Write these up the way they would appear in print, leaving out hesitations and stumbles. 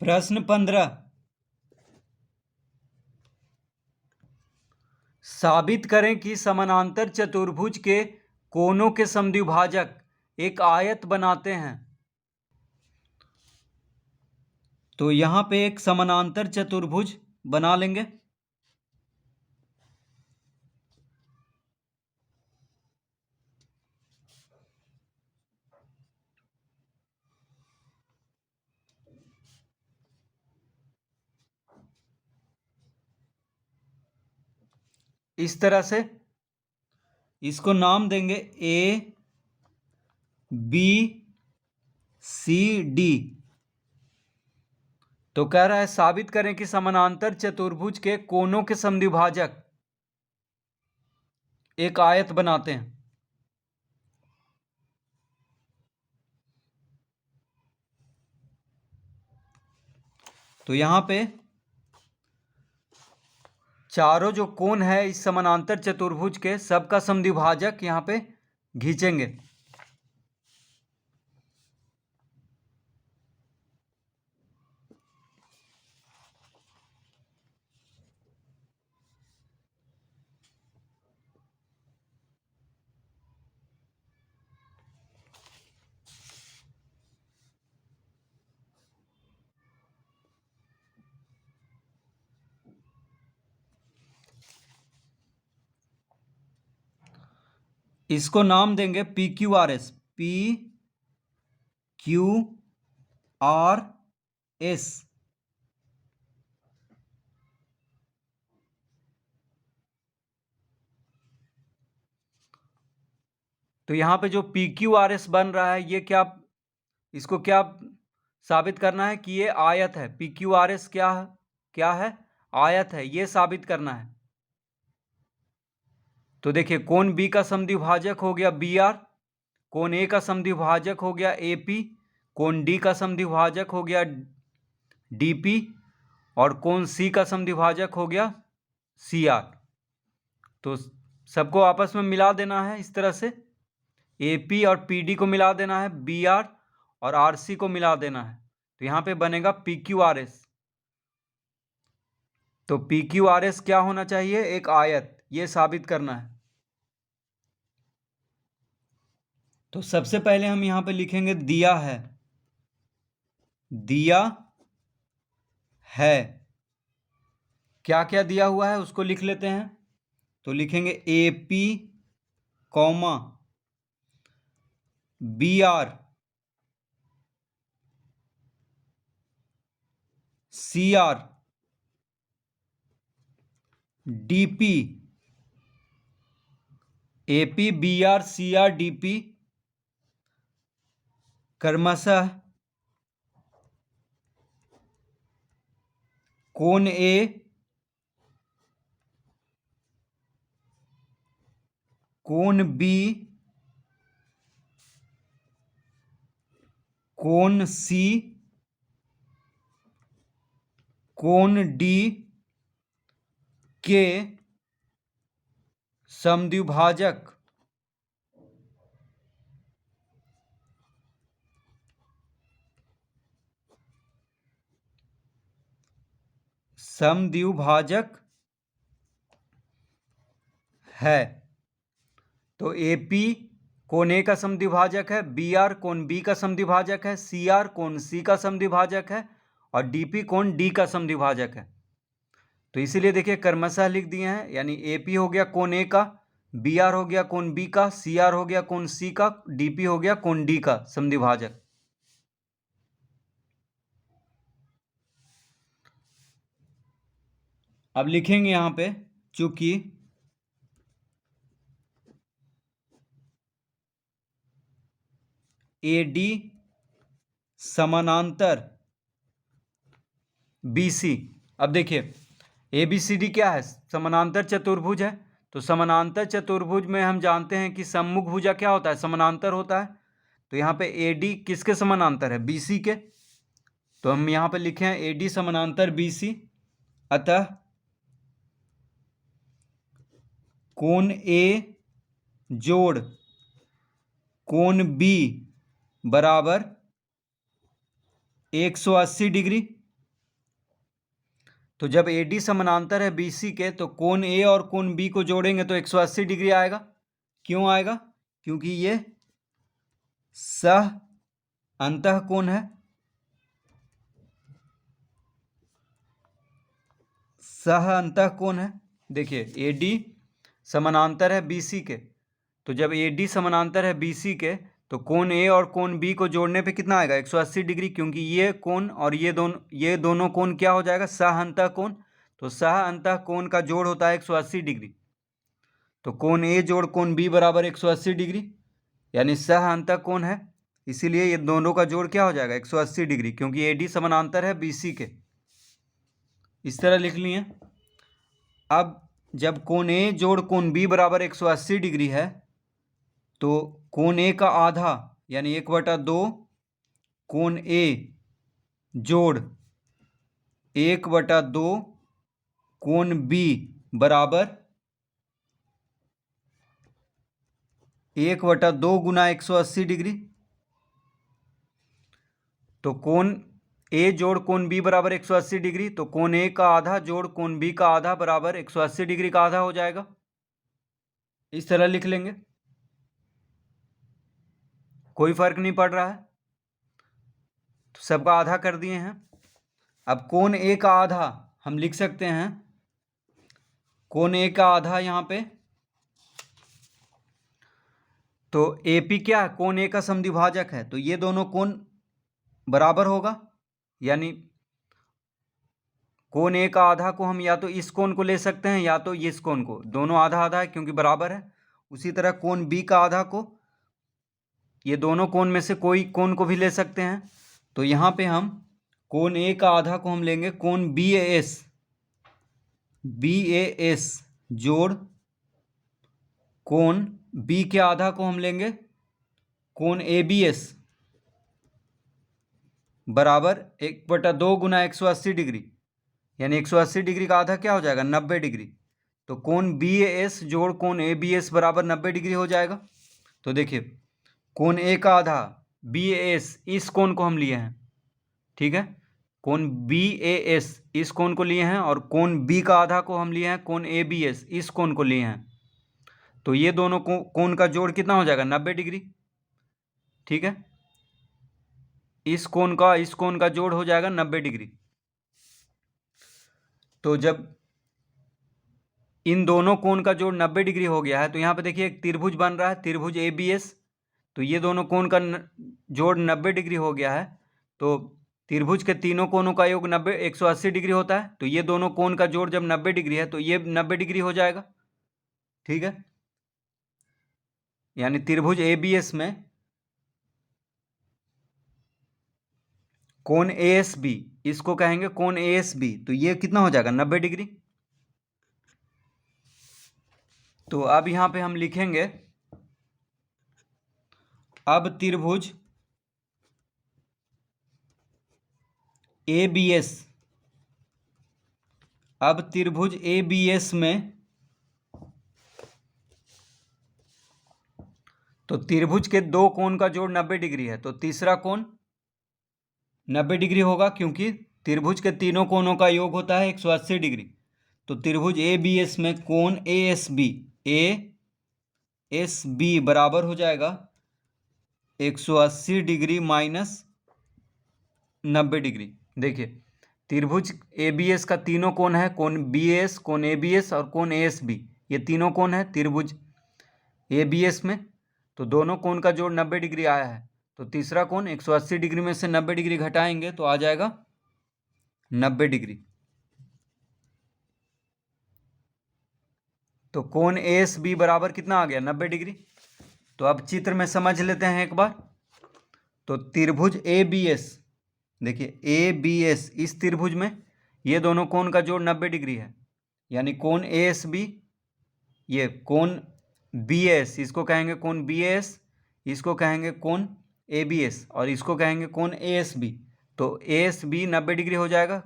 प्रश्न 15। साबित करें कि समानांतर चतुर्भुज के कोनों के समद्विभाजक एक आयत बनाते हैं। तो यहां पे एक समानांतर चतुर्भुज बना लेंगे। इस तरह से इसको नाम देंगे ए बी सी डी। तो कह रहा है साबित करें कि समानांतर चतुर्भुज के कोनों के समद्विभाजक एक आयत बनाते हैं। तो यहां पे चारों जो कोण है इस समानांतर चतुर्भुज के सबका समद्विभाजक यहां पे खींचेंगे। इसको नाम देंगे P Q R S. P Q R S. तो यहां पे जो पी क्यू आर एस बन रहा है ये क्या, इसको क्या साबित करना है कि ये आयत है। पी क्यू आर एस क्या है? आयत है, ये साबित करना है। तो देखिए कोण बी का समद्विभाजक हो गया बी आर, कोण ए का समद्विभाजक हो गया ए पी, कोण डी का समद्विभाजक हो गया डी पी, और कोण सी का समद्विभाजक हो गया सी आर। तो सबको आपस में मिला देना है इस तरह से। ए पी और पी डी को मिला देना है, बी आर और आर सी को मिला देना है। तो यहां पे बनेगा पी क्यू आर एस। तो पी क्यू आर एस क्या होना चाहिए? एक आयत। ये साबित करना है। तो सबसे पहले हम यहां पे लिखेंगे दिया है। दिया है क्या क्या दिया हुआ है उसको लिख लेते हैं। तो लिखेंगे A P comma B R C R D P. A P B R C R D P क्रमशः कोण ए कोण बी कोण सी कोण डी के समद्विभाजक है। तो ए पी कोण ए का समद्विभाजक है, बी आर कोण बी का समद्विभाजक है, सी आर कोण सी का समद्विभाजक है, और डी पी कोण डी का समद्विभाजक है। तो इसीलिए देखिए क्रमशः लिख दिए हैं, यानी ए पी हो गया कोण ए का, बी आर हो गया कोण बी का, सी आर हो गया कोण सी का, डी पी हो गया कोण डी का समद्विभाजक। अब लिखेंगे यहां पे चूंकि ए डी समानांतर बी सी। अब देखिए ए बी सी डी क्या है? समानांतर चतुर्भुज है। तो समानांतर चतुर्भुज में हम जानते हैं कि सम्मुख भुजा क्या होता है? समानांतर होता है। तो यहाँ पे ए डी किसके समानांतर है? बी सी के। तो हम यहाँ पे लिखे हैं ए डी समानांतर बी सी। अतः कोण ए जोड़ कोण बी बराबर 180 डिग्री। तो जब AD समानांतर है BC के तो कोण A और कोण B को जोड़ेंगे तो 180 डिग्री आएगा। क्यों आएगा? क्योंकि ये सह अंतःकोण है, सह अंतःकोण है। देखिए AD समानांतर है BC के, तो जब AD समानांतर है BC के तो कोण A और कोण B को जोड़ने पे कितना आएगा? 180 डिग्री, क्योंकि ये कोण और ये दोनों कोण क्या हो जाएगा? सह अंतःकोण। तो सह अंतःकोण का जोड़ होता है 180 डिग्री। तो कोण A जोड़ कोण B बराबर 180 डिग्री, यानी सह अंतःकोण है, इसीलिए ये दोनों का जोड़ क्या हो जाएगा? 180 डिग्री, क्योंकि AD समानांतर है BC के। इस तरह लिख लिए। अब जब कोण A जोड़ कोण B बराबर 180 डिग्री है तो कोण A का आधा यानी 1/2 कोण A जोड़ 1/2 कोण B बराबर 1/2 गुना 180 डिग्री। तो कोण A जोड़ कोण B बराबर 180 डिग्री, तो कोण A का आधा जोड़ कोण B का आधा बराबर 180 डिग्री का आधा हो जाएगा। इस तरह लिख लेंगे, कोई फर्क नहीं पड़ रहा है, तो सबका आधा कर दिए हैं। अब कोण A का आधा हम लिख सकते हैं, कोण A का आधा यहाँ पे, तो AP क्या है? कोण A का समद्विभाजक है, तो ये दोनों कोण बराबर होगा, यानी कोण A का आधा को हम या तो इस कोण को ले सकते हैं या तो इस कोण को, दोनों आधा आधा है क्योंकि बराबर है। उसी तरह कोण B का आधा को ये दोनों कोण में से कोई कोण को भी ले सकते हैं। तो यहाँ पे हम कोण A का आधा को हम लेंगे कोण BAS जोड़ कोण B के आधा को हम लेंगे कोण ABS बराबर 1/2 गुना 180 डिग्री, यानी 180 डिग्री का आधा क्या हो जाएगा? 90 डिग्री। तो कोण BAS जोड़ कोण ABS बराबर 90 डिग्री हो जाएगा। तो देखिए कोण A का आधा BAS इस कोण को हम लिए हैं, ठीक है, कोण BAS इस कोण को लिए हैं, और कोण B का आधा को हम लिए हैं कोण ABS इस कोण को लिए हैं। तो ये दोनों कोण का जोड़ कितना हो जाएगा? 90 डिग्री, ठीक है। इस कोण का जोड़ हो जाएगा 90 डिग्री। तो जब इन दोनों कोण का जोड़ 90 डिग्री हो गया है तो यहाँ पे देखिए एक त्रिभुज बन रहा है, त्रिभुज ABS। तो ये दोनों कोण का जोड़ 90 डिग्री हो गया है, तो त्रिभुज के तीनों कोणों का योग 180 डिग्री होता है। तो ये दोनों कोण का जोड़ जब 90 डिग्री है तो ये 90 डिग्री हो जाएगा, ठीक है। यानी त्रिभुज ABS में कोण ASB, इसको कहेंगे कोण ASB, तो ये कितना हो जाएगा? 90 डिग्री। तो अब यहाँ पे हम लिखेंगे, अब त्रिभुज ABS, अब त्रिभुज ABS में, तो त्रिभुज के दो कोण का जोड़ 90 डिग्री है, तो तीसरा कोण 90 डिग्री होगा, क्योंकि त्रिभुज के तीनों कोणों का योग होता है 180 डिग्री। तो त्रिभुज ABS में कोण ASB बराबर हो जाएगा 180 डिग्री माइनस 90 डिग्री। देखिए त्रिभुज ABS का तीनों कोण है, कोण BAS, कोण ABS और कोण ASB, ये तीनों कोण है त्रिभुज ABS में। तो दोनों कोण का जोड़ 90 डिग्री आया है, तो तीसरा कोण 180 डिग्री में से 90 डिग्री घटाएंगे तो आ जाएगा 90 डिग्री। तो कोण ASB बराबर कितना आ गया? 90 डिग्री। तो अब चित्र में समझ लेते हैं एक बार। तो त्रिभुज ABS, देखिए ABS इस त्रिभुज में ये दोनों कोण का जोड़ 90 डिग्री है, यानी कोण ASB, ये कोण BAS, इसको कहेंगे कोण BAS, इसको कहेंगे कोण ABS और इसको कहेंगे कोण ASB। तो ASB 90 डिग्री हो जाएगा।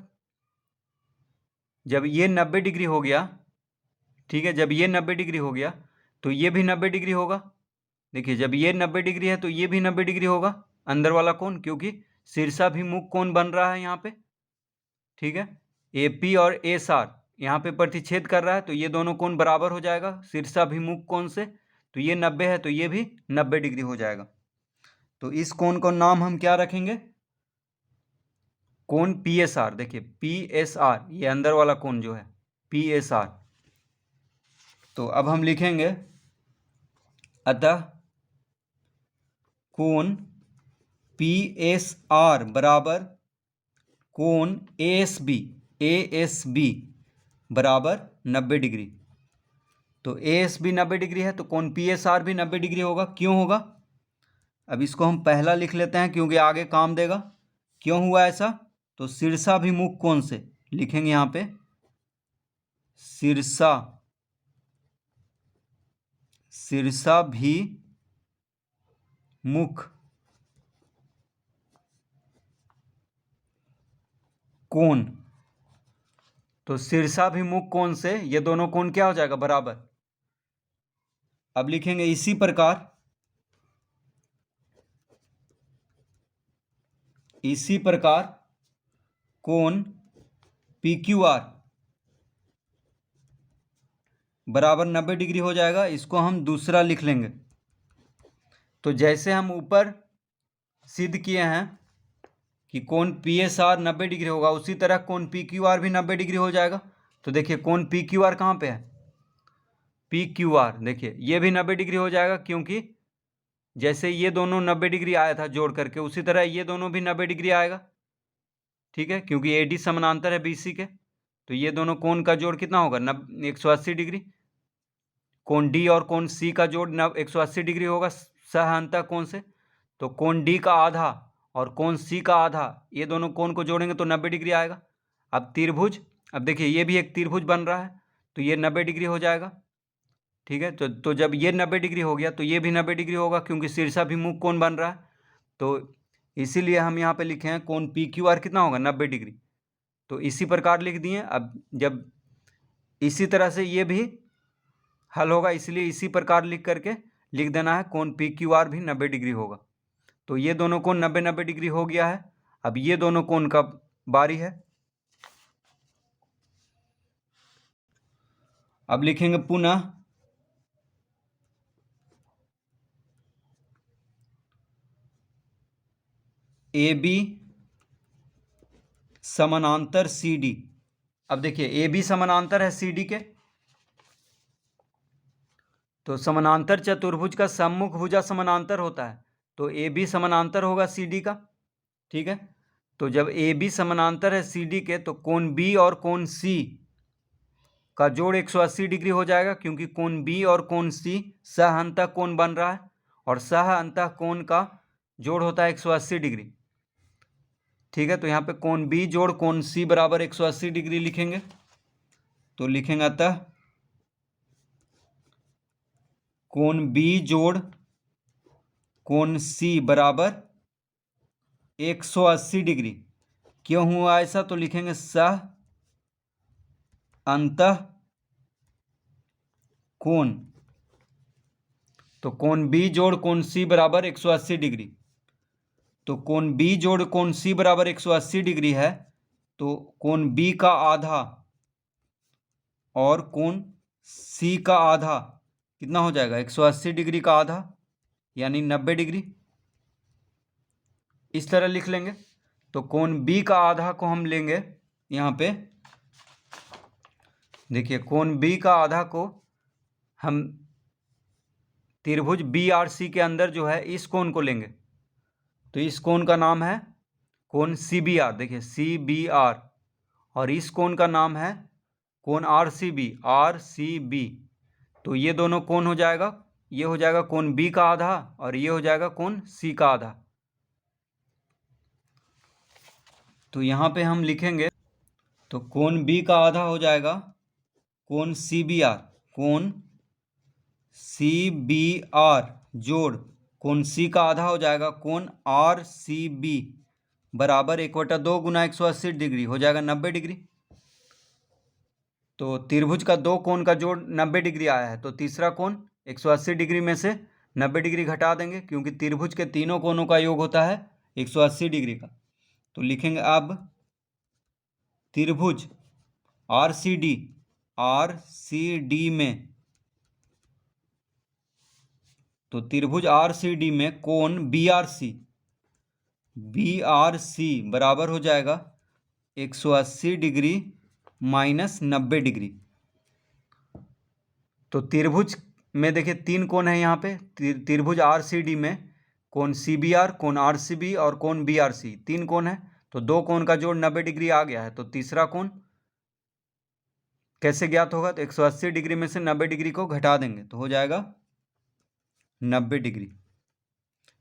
जब ये 90 डिग्री हो गया, ठीक है, जब ये 90 डिग्री हो गया तो ये भी 90 डिग्री होगा। देखिए जब ये 90 डिग्री है तो ये भी 90 डिग्री होगा अंदर वाला कोण, क्योंकि शीर्षाभिमुख कोण बन रहा है यहाँ पे, ठीक है। ए पी और एस आर यहाँ पे प्रतिच्छेद कर रहा है, तो ये दोनों कोण बराबर हो जाएगा शीर्षाभिमुख कोण से। तो ये 90 है, तो ये भी 90 डिग्री हो जाएगा। तो इस कोण को नाम हम क्या रखेंगे? कोण पी एस आर। देखिए पी एस आर, ये अंदर वाला कोण जो है पी एस आर। तो अब हम लिखेंगे अतः कोण पी एस आर बराबर कोण ए एस बी बराबर 90 डिग्री। तो ए एस बी 90 डिग्री है, तो कोण पी एस आर भी 90 डिग्री होगा। क्यों होगा? अब इसको हम पहला लिख लेते हैं क्योंकि आगे काम देगा। क्यों हुआ ऐसा? तो शीर्षाभिमुख कोण से लिखेंगे यहाँ पे शीर्षाभिमुख कोण। तो शीर्षाभिमुख कोण से ये दोनों कोण क्या हो जाएगा? बराबर। अब लिखेंगे इसी प्रकार कोण पी क्यू आर बराबर 90 डिग्री हो जाएगा। इसको हम दूसरा लिख लेंगे। तो जैसे हम ऊपर सिद्ध किए हैं कि कोण पी एस आर 90 डिग्री होगा, उसी तरह कोण पी क्यू आर भी 90 डिग्री हो जाएगा। तो देखिए कोण पी क्यू आर कहाँ पे है? पी क्यू आर, देखिए ये भी 90 डिग्री हो जाएगा, क्योंकि जैसे ये दोनों 90 डिग्री आया था जोड़ करके, उसी तरह ये दोनों भी 90 डिग्री आएगा। ठीक है, क्योंकि ए डी समानांतर है बी सी के। तो ये दोनों कोण का जोड़ कितना होगा? 180 डिग्री। कोण डी और कोण सी का जोड़ 180 डिग्री होगा सहअंतः कोण से। तो कोण डी का आधा और कोण सी का आधा, ये दोनों कोण को जोड़ेंगे तो 90 डिग्री आएगा। अब त्रिभुज, अब देखिए ये भी एक त्रिभुज बन रहा है, तो ये 90 डिग्री हो जाएगा। ठीक है, तो जब ये 90 डिग्री हो गया तो ये भी 90 डिग्री होगा, क्योंकि शीर्षाभिमुख कोण बन रहा है। तो इसीलिए हम यहाँ पे लिखे हैं कोण पी क्यू आर कितना होगा? 90 डिग्री। तो इसी प्रकार लिख दिए। अब जब इसी तरह से ये भी हल होगा, इसलिए इसी प्रकार लिख करके लिख देना है कोण पी क्यू आर भी 90 डिग्री होगा। तो ये दोनों कोण 90 डिग्री हो गया है। अब ये दोनों कोण का बारी है। अब लिखेंगे पुनः ए बी समानांतर सी डी। अब देखिए ए बी समानांतर है सी डी के, तो समानांतर चतुर्भुज का सम्मुख भुजा समानांतर होता है, तो ए बी समानांतर होगा सी डी का। ठीक है, तो जब ए बी समानांतर है सी डी के, तो कोण बी और कोण सी का जोड़ 180 डिग्री हो जाएगा, क्योंकि कोण बी और कोण सी सहअंतः कोण बन रहा है, और सहअंतः कोण का जोड़ होता है 180 डिग्री। ठीक है, तो यहाँ पे कोण बी जोड़ कोण सी बराबर 180 डिग्री लिखेंगे। तो लिखेंगे अतः कोण बी जोड़ कोण सी बराबर 180 डिग्री। क्यों हुआ ऐसा? तो लिखेंगे सह अंतः कोण। तो कोण बी जोड़ कोण सी बराबर 180 डिग्री। तो कोण बी जोड़ कोण सी बराबर 180 डिग्री है, तो कोण बी का आधा और कोण सी का आधा कितना हो जाएगा? 180 डिग्री का आधा यानी 90 डिग्री। इस तरह लिख लेंगे। तो कोण बी का आधा को हम लेंगे यहाँ पे, देखिए कोण बी का आधा को हम त्रिभुज बी आर सी के अंदर जो है इस कोण को लेंगे, तो इस कोण का नाम है कोण सी बी आर। देखिए सी बी आर, और इस कोण का नाम है कोण आर सी बी। तो ये दोनों कोण हो जाएगा, ये हो जाएगा कोण बी का आधा और ये हो जाएगा कोण सी का आधा। तो यहाँ पे हम लिखेंगे, तो कोण बी का आधा हो जाएगा कोण सी बी आर, कोण सी बी आर जोड़ कोण सी का आधा हो जाएगा कोण आर सी बी बराबर 1/2 गुना 180 डिग्री हो जाएगा 90 डिग्री। तो त्रिभुज का दो कोण का जोड़ 90 डिग्री आया है, तो तीसरा कोण 180 डिग्री में से 90 डिग्री घटा देंगे, क्योंकि त्रिभुज के तीनों कोणों का योग होता है 180 डिग्री का। तो लिखेंगे अब त्रिभुज आरसीडी में, तो त्रिभुज आरसीडी में कोण बीआरसी बराबर हो जाएगा 180 डिग्री माइनस 90 डिग्री। तो त्रिभुज में देखिए 3 कोण है यहाँ पे, त्रिभुज आरसीडी में कोण सीबीआर, कोण आरसीबी और कोण बीआरसी, 3 कोण है। तो 2 कोण का जोड़ 90 डिग्री आ गया है। तो तीसरा कोण कैसे ज्ञात होगा? तो 180 डिग्री में से 90 डिग्री को घटा देंगे तो हो जाएगा 90 डिग्री,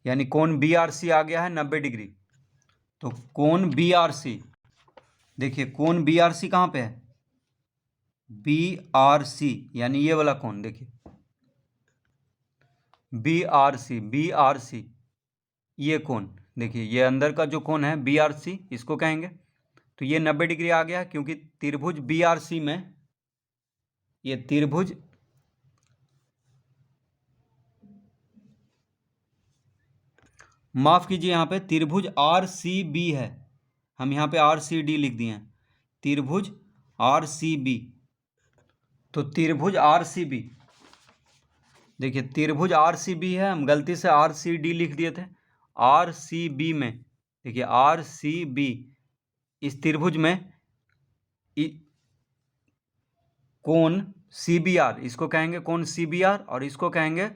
यानी कोण बीआरसी आ गया है 90 डिग्री। तो कोण बीआरसी, देखिए कोण बीआरसी कहाँ पे है? बीआरसी यानी ये वाला कोण, देखिए बीआरसी ये कोण, देखिए ये अंदर का जो कोण है बीआरसी, इसको कहेंगे। तो ये 90 डिग्री आ गया क्योंकि त्रिभुज बीआरसी में, ये त्रिभुज माफ कीजिए, यहाँ पे त्रिभुज आरसीबी है, हम यहाँ पे आरसीडी लिख दिए हैं, त्रिभुज आरसीबी। तो त्रिभुज आरसीबी, देखिए त्रिभुज आरसीबी है, हम गलती से आरसीडी लिख दिए थे। आरसीबी में देखिए आरसीबी, इस त्रिभुज में कोण सीबीआर, इसको कहेंगे कोण सीबीआर और इसको कहेंगे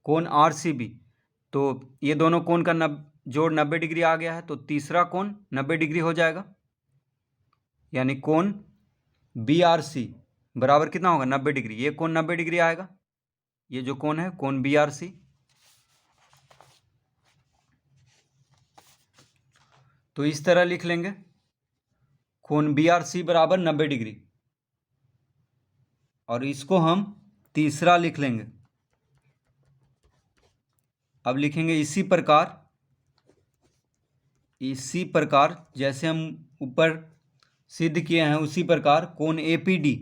कोण आरसीबी। तो ये दोनों कोण का जोड़ 90 डिग्री आ गया है। तो तीसरा कोण 90 डिग्री हो जाएगा, यानी कोण बीआरसी बराबर कितना होगा? 90 डिग्री। ये कोण 90 डिग्री आएगा, ये जो कोण है कोण बीआरसी। तो इस तरह लिख लेंगे, कोण बीआरसी बराबर 90 डिग्री, और इसको हम तीसरा लिख लेंगे। अब लिखेंगे इसी प्रकार जैसे हम ऊपर सिद्ध किए हैं उसी प्रकार कोण एपीडी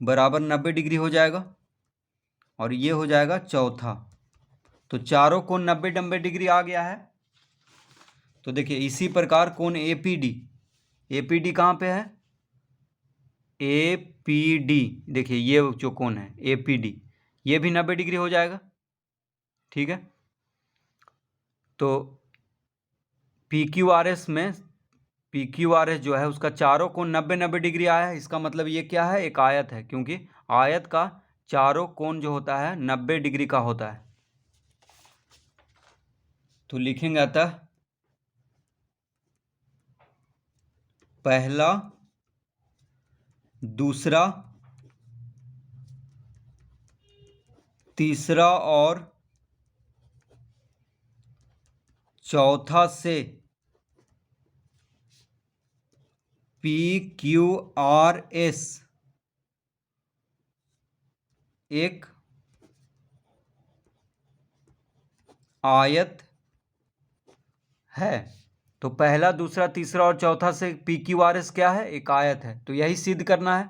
बराबर 90 डिग्री हो जाएगा, और ये हो जाएगा चौथा। तो चारों कोण 90 डिग्री आ गया है। तो देखिए इसी प्रकार कोण एपीडी कहाँ पे है? एपीडी, देखिए ये जो कोण है एपीडी, ये भी 90 डिग्री हो जाएगा। ठीक है, तो PQRS में PQRS जो है उसका चारों कोण 90 डिग्री आया है। इसका मतलब ये क्या है? एक आयत है, क्योंकि आयत का चारों कोण जो होता है 90 डिग्री का होता है। तो लिखेंगे अतः पहला, दूसरा, तीसरा और चौथा से PQRS एक आयत है। तो पहला, दूसरा, तीसरा और चौथा से PQRS क्या है? एक आयत है। तो यही सिद्ध करना है।